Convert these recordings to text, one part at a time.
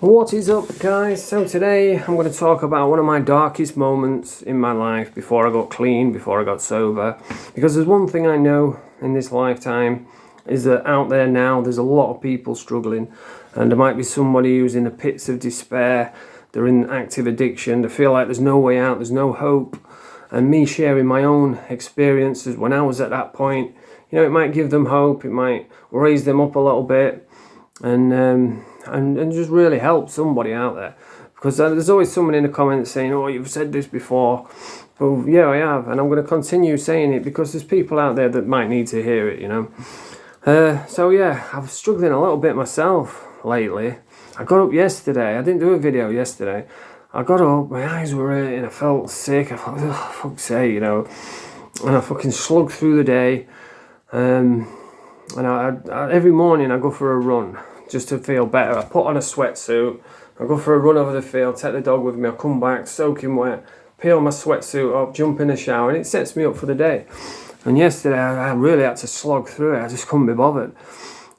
What is up, guys? So today I'm going to talk about one of my darkest moments in my life before I got clean, before I got sober. Because there's one thing I know in this lifetime is that out there now there's a lot of people struggling, and there might be somebody who's in the pits of despair, they're in active addiction, they feel like there's no way out, there's no hope. And me sharing my own experiences when I was at that point, you know, it might give them hope, it might raise them up a little bit, and just really help somebody out there. Because there's always someone in the comments saying, oh, you've said this before. Well, yeah, I have, and I'm going to continue saying it because there's people out there that might need to hear it, you know. So yeah, I'm struggling a little bit myself lately. I got up yesterday, I didn't do a video yesterday. I got up, my eyes were hurting, I felt sick, I thought, oh, fuck's sake, you know. And I fucking slugged through the day. And I every morning I go for a run just to feel better. I put on a sweatsuit, I go for a run over the field, take the dog with me, I come back soaking wet, peel my sweatsuit up, jump in the shower, and it sets me up for the day. And yesterday I really had to slog through it, I just couldn't be bothered.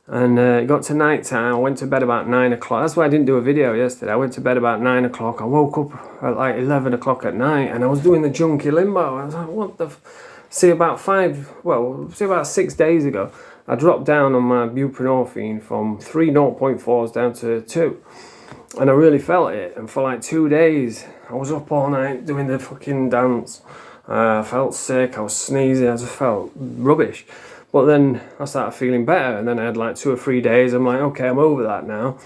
And it got to night time, I went to bed about 9 o'clock. That's why I didn't do a video yesterday. I went to bed about 9 o'clock. I woke up at like 11 o'clock at night and I was doing the junkie limbo. I was like, what the See, about 6 days ago, I dropped down on my buprenorphine from 3 0.4s down to 2. And I really felt it. And for like 2 days, I was up all night doing the fucking dance. I felt sick, I was sneezing, I just felt rubbish. But then I started feeling better, and then I had like 2 or 3 days. I'm like, okay, I'm over that now.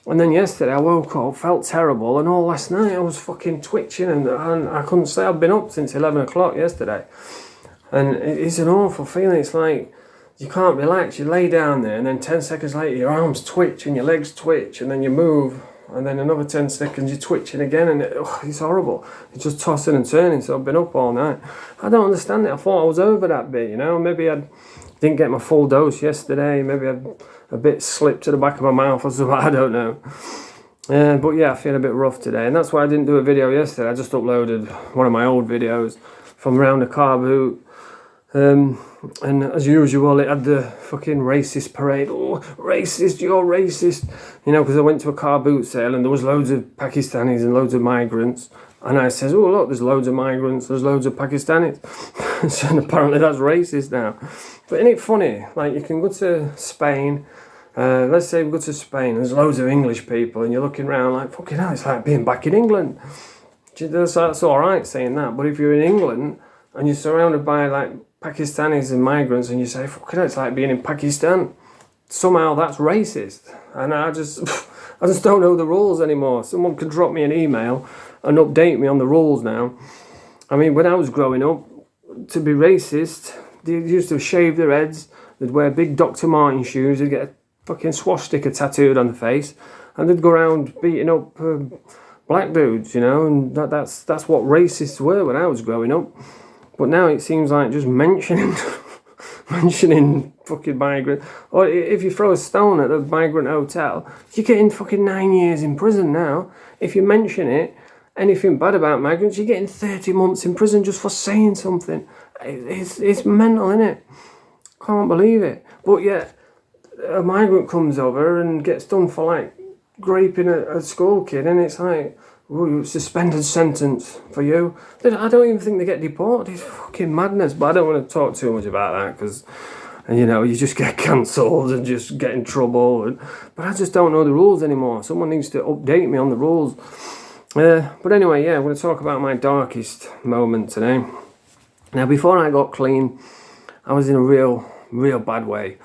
And then yesterday I woke up, felt terrible, and all last night I was fucking twitching, and I couldn't say I've been up since 11 o'clock yesterday. And it's an awful feeling. It's like you can't relax. You lay down there, and then 10 seconds later your arms twitch and your legs twitch, and then you move, and then another 10 seconds you're twitching again, and it's horrible. It's just tossing and turning. So I've been up all night. I don't understand it. I thought I was over that bit, you know. Maybe I didn't get my full dose yesterday. Maybe a bit slipped to the back of my mouth or something. I don't know. But yeah, I feel a bit rough today, and that's why I didn't do a video yesterday. I just uploaded one of my old videos from round the car boot. And as usual, it had the fucking racist parade. Oh, racist, you're racist. You know, because I went to a car boot sale and there was loads of Pakistanis and loads of migrants. And I says, oh, look, there's loads of migrants, there's loads of Pakistanis. So apparently that's racist now. But isn't it funny? Like, you can go to Spain. Let's say we go to Spain, there's loads of English people, and you're looking around like, fucking hell, it's like being back in England. That's all right saying that. But if you're in England and you're surrounded by like Pakistanis and migrants, and you say, fucking hell, it's like being in Pakistan, somehow that's racist. And I just don't know the rules anymore. Someone can drop me an email and update me on the rules now. I mean, when I was growing up, to be racist, they used to shave their heads, they'd wear big Dr. Martin shoes, they'd get a fucking swastika tattooed on the face, and they'd go around beating up black dudes, you know, and that's what racists were when I was growing up. But now it seems like just mentioning fucking migrant, or if you throw a stone at a migrant hotel, you're getting fucking 9 years in prison now. If you mention it, anything bad about migrants, you're getting 30 months in prison just for saying something. It's mental, isn't it? Can't believe it. But yeah, a migrant comes over and gets done for like raping a school kid, and it's like, ooh, suspended sentence for you. I don't even think they get deported. It's fucking madness. But I don't want to talk too much about that because, you know, you just get cancelled and just get in trouble. But I just don't know the rules anymore. Someone needs to update me on the rules. But anyway, yeah, I'm going to talk about my darkest moment today. Now, before I got clean, I was in a real bad way.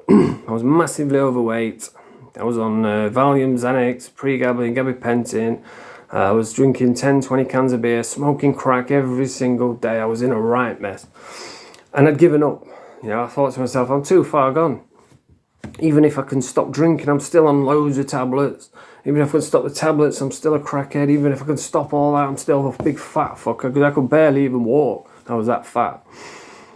I was massively overweight. I was on Valium, Xanax, pregabalin, gabapentin. I was drinking 10, 20 cans of beer, smoking crack every single day. I was in a right mess. And I'd given up. You know, I thought to myself, I'm too far gone. Even if I can stop drinking, I'm still on loads of tablets. Even if I can stop the tablets, I'm still a crackhead. Even if I can stop all that, I'm still a big fat fucker because I could barely even walk. I was that fat.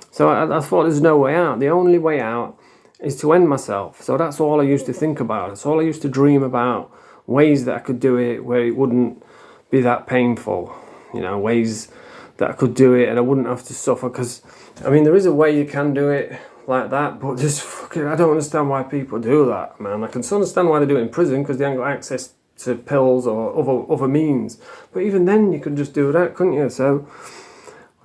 So I thought there's no way out. The only way out is to end myself. So that's all I used to think about. That's all I used to dream about. Ways that I could do it where it wouldn't be that painful. You know, ways that I could do it and I wouldn't have to suffer. Because, I mean, there is a way you can do it like that, but just fucking, I don't understand why people do that, man. I can understand why they do it in prison because they haven't got access to pills or other means. But even then, you could just do that, couldn't you? So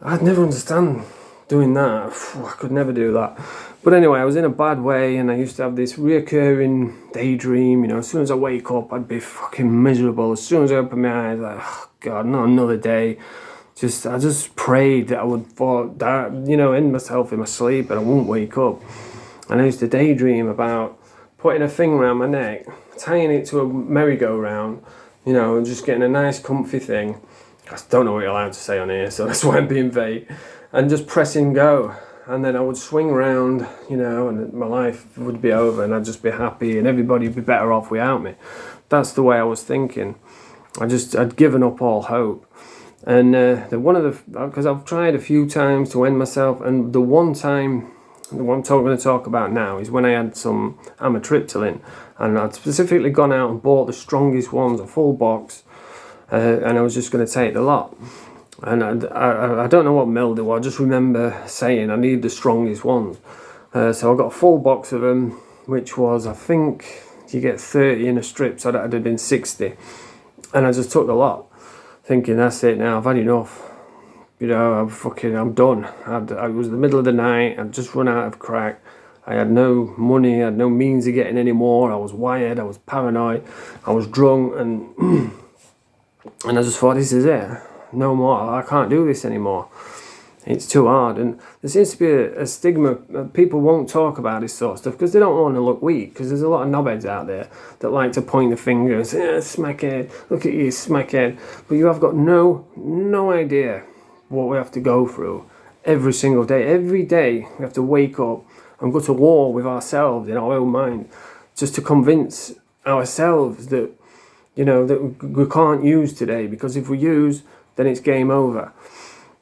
I'd never understand doing that. I could never do that. But anyway, I was in a bad way, and I used to have this reoccurring daydream. As soon as I wake up, I'd be fucking miserable. As soon as I open my eyes, like, oh God, not another day. I just prayed that I would end myself in my sleep and I wouldn't wake up. And I used to daydream about putting a thing around my neck, tying it to a merry-go-round, and just getting a nice comfy thing. I don't know what you're allowed to say on here, so that's why I'm being vague. And just pressing go. And then I would swing around, and my life would be over, and I'd just be happy, and everybody would be better off without me. That's the way I was thinking. I'd given up all hope. And because I've tried a few times to end myself, and the one time, the one I'm going to talk about now is when I had some amitriptyline, and I'd specifically gone out and bought the strongest ones, a full box, and I was just going to take the lot. And I don't know what milled it was. I just remember saying I need the strongest ones. So I got a full box of them, which was, I think, you get 30 in a strip, so that'd have been 60. And I just took the lot, thinking, that's it now, I've had enough. I'm done. It was the middle of the night, I'd just run out of crack. I had no money, I had no means of getting any more. I was wired, I was paranoid, I was drunk, and I just thought, this is it. No more, I can't do this anymore. It's too hard. And there seems to be a stigma. People won't talk about this sort of stuff because they don't want to look weak, because there's a lot of knobheads out there that like to point the finger and say, smackhead, look at you, smackhead. But you have got no idea what we have to go through every single day. Every day we have to wake up and go to war with ourselves in our own mind, just to convince ourselves that, that we can't use today, because if we use, then it's game over.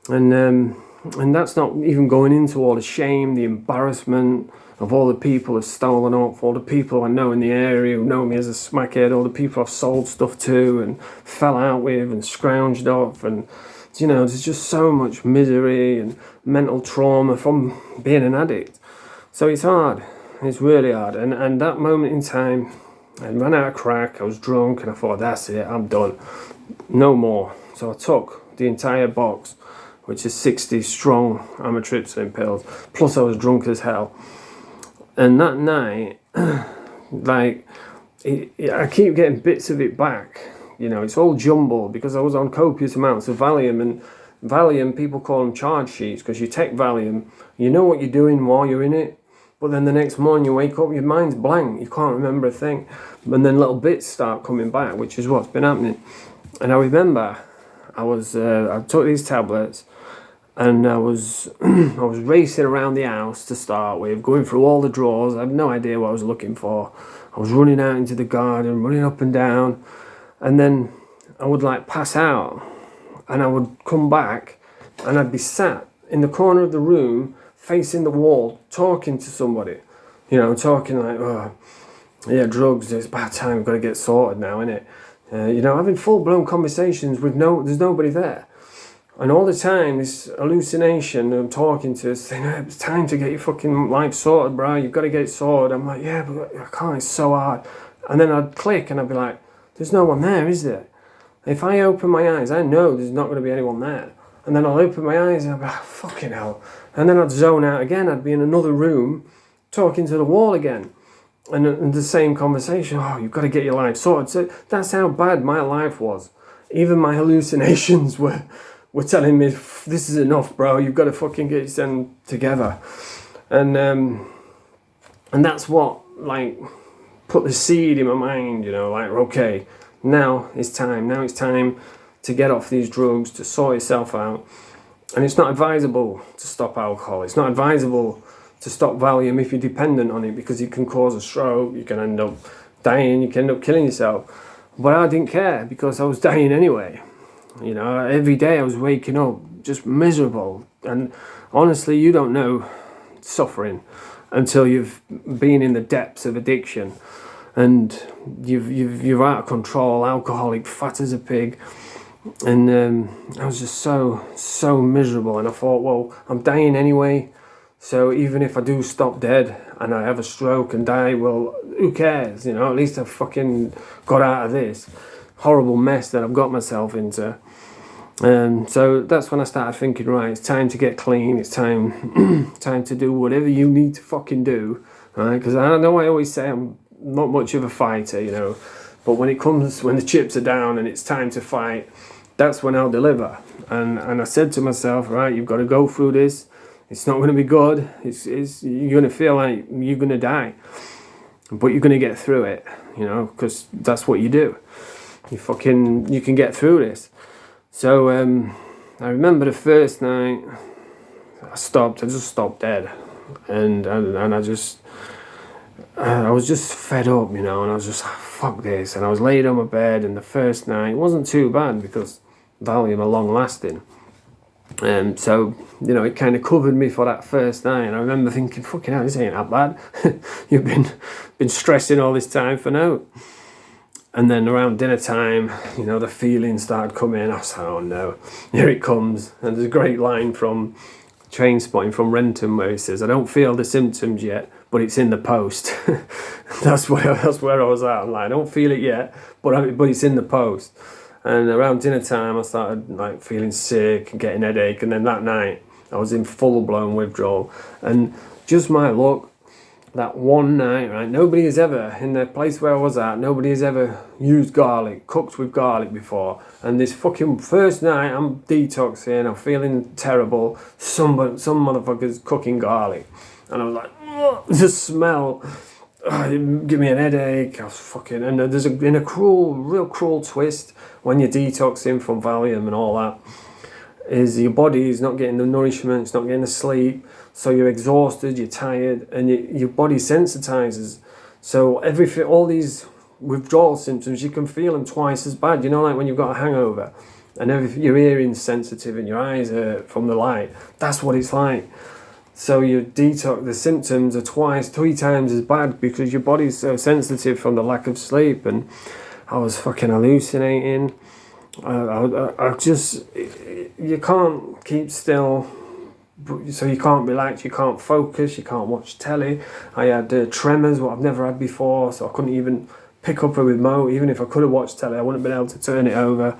And that's not even going into all the shame, the embarrassment of all the people who've stolen off, all the people I know in the area who know me as a smackhead, all the people I've sold stuff to and fell out with and scrounged off. And, there's just so much misery and mental trauma from being an addict. So it's hard. It's really hard. And that moment in time, I ran out of crack, I was drunk, and I thought, that's it, I'm done. No more. So I took the entire box, which is 60 strong amitriptyline pills, plus I was drunk as hell. And that night, I keep getting bits of it back. It's all jumbled because I was on copious amounts of Valium, and Valium, people call them charge sheets, because you take Valium, you know what you're doing while you're in it, but then the next morning you wake up, your mind's blank, you can't remember a thing, and then little bits start coming back, which is what's been happening. And I remember I took these tablets, and I was racing around the house to start with, going through all the drawers. I had no idea what I was looking for. I was running out into the garden, running up and down, and then I would pass out, and I would come back, and I'd be sat in the corner of the room, facing the wall, talking to somebody, talking like, oh, yeah, drugs, it's about time, we've got to get sorted now, innit? Having full-blown conversations with there's nobody there. And all the time, this hallucination I'm talking to is saying, it's time to get your fucking life sorted, bro. You've got to get it sorted. I'm like, yeah, but I can't. It's so hard. And then I'd click and I'd be like, there's no one there, is there? If I open my eyes, I know there's not going to be anyone there. And then I'll open my eyes and I'll be like, fucking hell. And then I'd zone out again. I'd be in another room talking to the wall again. And the same conversation, oh, you've got to get your life sorted. So that's how bad my life was. Even my hallucinations were telling me, this is enough, bro. You've got to fucking get yourself together. And that's what, put the seed in my mind, okay, now it's time. Now it's time to get off these drugs, to sort yourself out. And it's not advisable to stop alcohol. It's not advisable to stop Valium if you're dependent on it, because it can cause a stroke, you can end up dying, you can end up killing yourself. But I didn't care, because I was dying anyway. Every day I was waking up just miserable. And honestly, you don't know suffering until you've been in the depths of addiction, and you're out of control, alcoholic, fat as a pig. And I was just so miserable. And I thought, well, I'm dying anyway, So even if I do stop dead and I have a stroke and die, well, who cares? You know, at least I've fucking got out of this horrible mess that I've got myself into. So that's when I started thinking, right, it's time to get clean. It's time to do whatever you need to fucking do, right? Because I know I always say I'm not much of a fighter, you know, but when the chips are down and it's time to fight, that's when I'll deliver. And I said to myself, right, you've got to go through this. It's not going to be good. You're going to feel like you're going to die, but you're going to get through it, you know, because that's what you do. You can get through this. So I remember the first night I just stopped dead, and I was just fed up, you know, and I was just fuck this, and I was laid on my bed, and the first night it wasn't too bad because Valium are long lasting. So, you know, it kind of covered me for that first night, and I remember thinking, fucking hell, this ain't that bad. You've been stressing all this time for no. And then around dinner time, you know, the feelings started coming. I was like, oh no, here it comes. And there's a great line from Trainspotting from Renton where he says, I don't feel the symptoms yet, but it's in the post. that's where I was at. I'm like, I don't feel it yet, but it's in the post. And around dinner time, I started like feeling sick and getting headache. And then that night, I was in full blown withdrawal. And just my luck, that one night, right, nobody has ever, in the place where I was at, nobody has ever used garlic, cooked with garlic before. And this fucking first night, I'm detoxing, I'm feeling terrible, some motherfucker's cooking garlic. And I was like, ugh, the smell, it give me an headache. I was fucking, and there's a real cruel twist when you're detoxing from Valium and all that, is your body is not getting the nourishment, it's not getting the sleep, so you're exhausted, you're tired, and your body sensitizes. So all these withdrawal symptoms, you can feel them twice as bad. You know, like when you've got a hangover, and your hearing's sensitive and your eyes hurt from the light. That's what it's like. So your detox, the symptoms are 3 times as bad because your body's so sensitive from the lack of sleep. And I was fucking hallucinating. You can't keep still, so you can't relax, you can't focus, you can't watch telly. I had tremors, what I've never had before, so I couldn't even pick up a remote. Even if I could have watched telly, I wouldn't have been able to turn it over.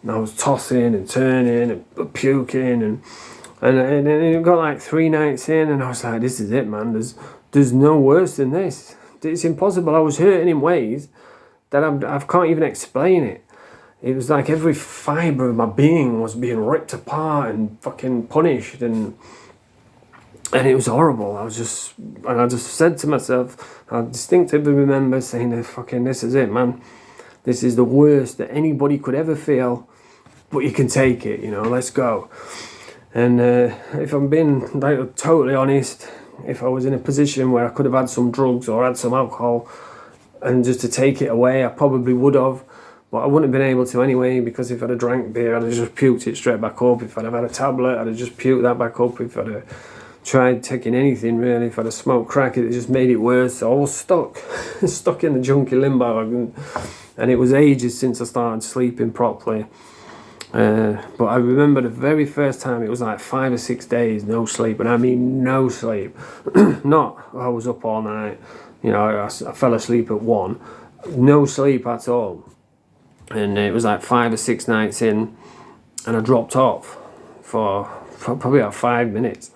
And I was tossing and turning and puking, and it got like 3 nights in, and I was like, this is it, man. There's no worse than this. It's impossible. I was hurting in ways that I can't even explain it. It was like every fibre of my being was being ripped apart and fucking punished, and it was horrible. I just said to myself, I distinctively remember saying, fucking, this is it, man. This is the worst that anybody could ever feel, but you can take it, you know, let's go. And if I'm being like totally honest, if I was in a position where I could have had some drugs or had some alcohol and just to take it away, I probably would have. But I wouldn't have been able to anyway, because if I'd have drank beer, I'd have just puked it straight back up. If I'd have had a tablet, I'd have just puked that back up. If I'd have tried taking anything, really, if I'd have smoked crack, it just made it worse. So I was stuck in the junkie limbo. And it was ages since I started sleeping properly. But I remember the very first time, it was like 5 or 6 days, no sleep. And I mean no sleep. Not, I was up all night. You know, I fell asleep at 1. No sleep at all. And it was like 5 or 6 nights in, and I dropped off for probably about 5 minutes.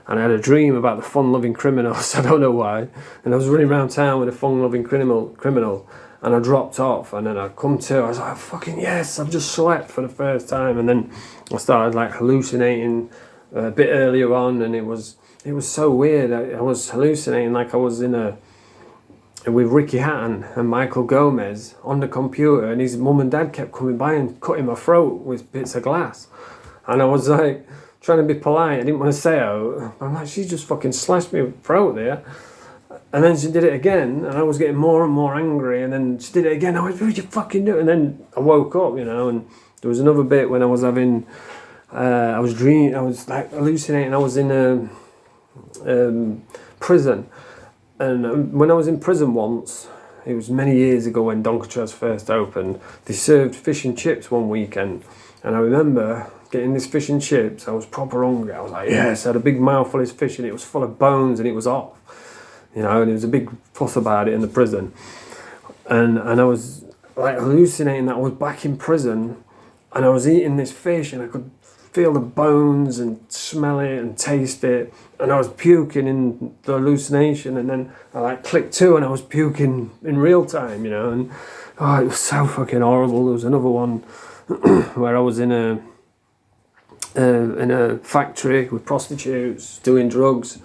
And I had a dream about the fun-loving criminals. I don't know why. And I was running around town with a fun-loving criminal, and I dropped off. And then I come to, I was like, fucking yes, I've just slept for the first time. And then I started like hallucinating a bit earlier on, and it was so weird. I was hallucinating like I was with Ricky Hatton and Michael Gomez on the computer, and his mum and dad kept coming by and cutting my throat with bits of glass. And I was like trying to be polite, I didn't want to say out. I'm like, she just fucking slashed my throat there. And then she did it again, and I was getting more and more angry, and then she did it again. I went, what did you fucking do? And then I woke up, you know, and there was another bit when I was having, I was dreaming, I was like hallucinating, I was in a prison. And when I was in prison once, it was many years ago when Doncaster's first opened, they served fish and chips one weekend. And I remember getting this fish and chips. I was proper hungry. I was like, yes, I had a big mouthful of this fish and it was full of bones and it was off. You know, and there was a big fuss about it in the prison. And I was like hallucinating that I was back in prison and I was eating this fish and I could feel the bones and smell it and taste it. And I was puking in the hallucination, and then I like clicked to and I was puking in real time, you know. And oh, it was so fucking horrible. There was another one where I was in a factory with prostitutes doing drugs,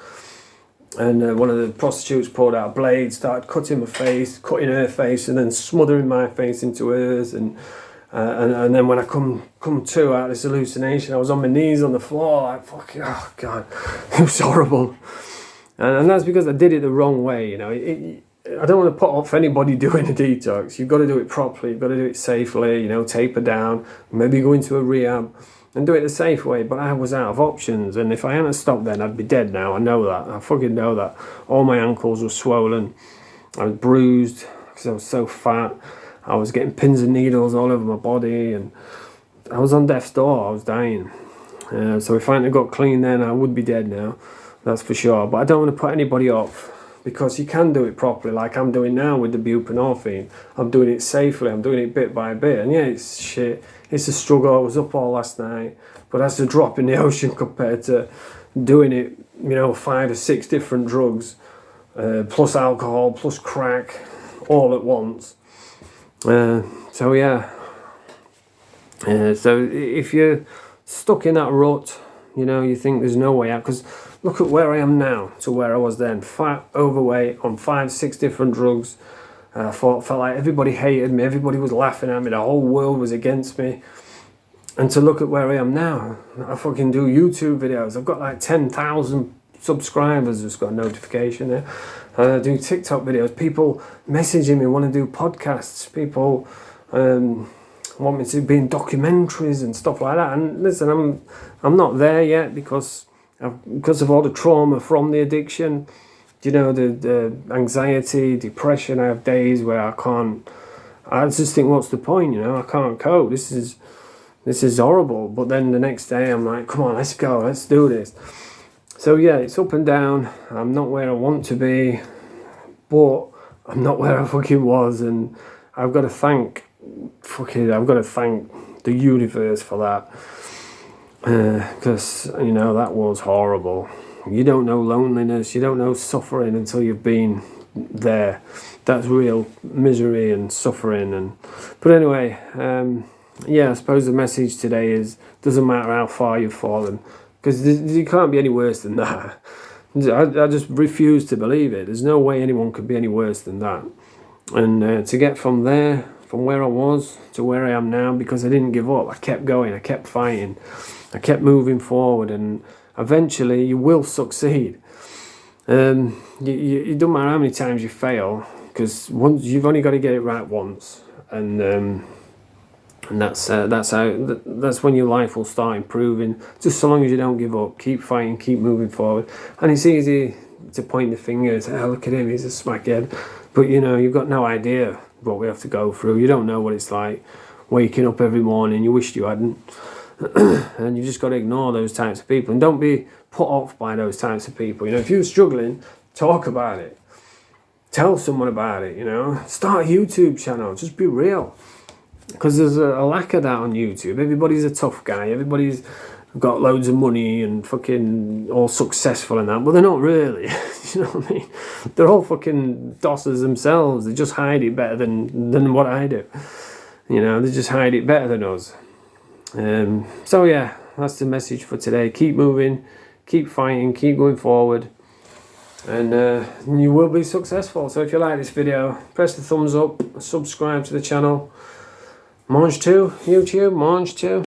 and one of the prostitutes pulled out a blade, started cutting my face, cutting her face, and then smothering my face into hers. And then when I come to out of this hallucination, I was on my knees on the floor, like fucking, oh god, it was horrible. And that's because I did it the wrong way, you know. I don't want to put off anybody doing a detox. You've got to do it properly. You've got to do it safely, you know, taper down, maybe go into a rehab and do it the safe way. But I was out of options, and if I hadn't stopped then, I'd be dead now. I know that. I fucking know that. All my ankles were swollen. I was bruised because I was so fat. I was getting pins and needles all over my body, and I was on death's door. I was dying. So if I hadn't got clean then, I would be dead now. That's for sure. But I don't want to put anybody off, because you can do it properly, like I'm doing now with the buprenorphine. I'm doing it safely. I'm doing it bit by bit. And yeah, it's shit. It's a struggle. I was up all last night, but that's a drop in the ocean compared to doing it, you know, 5 or 6 different drugs, plus alcohol, plus crack, all at once. So yeah. So if you're stuck in that rut, you know, you think there's no way out, because look at where I am now to where I was then. Fat, overweight, on 5, 6 different drugs. Felt like everybody hated me, everybody was laughing at me, the whole world was against me. And to look at where I am now, I fucking do YouTube videos. I've got like 10,000 subscribers, just got a notification there. I do TikTok videos, people messaging me, want to do podcasts, people want me to be in documentaries and stuff like that. And listen, I'm not there yet because of all the trauma from the addiction. You know, the anxiety, depression. I have days where I just think, what's the point, you know? I can't cope. This is horrible. But then the next day I'm like, come on, let's go, let's do this. So yeah, it's up and down. I'm not where I want to be, but I'm not where I fucking was, and I've got to thank the universe for that, because you know, that was horrible. You don't know loneliness, you don't know suffering until you've been there. That's real misery and suffering. But anyway, yeah, I suppose the message today is, doesn't matter how far you've fallen, because you can't be any worse than that. I just refuse to believe it. There's no way anyone could be any worse than that. And to get from there, from where I was to where I am now, because I didn't give up. I kept going, I kept fighting, I kept moving forward, and eventually you will succeed. It doesn't matter how many times you fail, because once you've only got to get it right once, and that's when your life will start improving. Just so long as you don't give up, keep fighting, keep moving forward. And it's easy to point the finger and say, oh, look at him, he's a smackhead. But you know, you've got no idea what we have to go through. You don't know what it's like waking up every morning. You wished you hadn't. And you just got to ignore those types of people, and don't be put off by those types of people. You know, if you're struggling, talk about it. Tell someone about it, you know. Start a YouTube channel. Just be real. Because there's a lack of that on YouTube. Everybody's a tough guy. Everybody's got loads of money and fucking all successful and that, but they're not really. You know what I mean? They're all fucking dossers themselves. They just hide it better than what I do. You know, they just hide it better than us. So yeah, that's the message for today. Keep moving, keep fighting, keep going forward, and you will be successful. So if you like this video, press the thumbs up, subscribe to the channel. Mange 2, YouTube, Mange 2.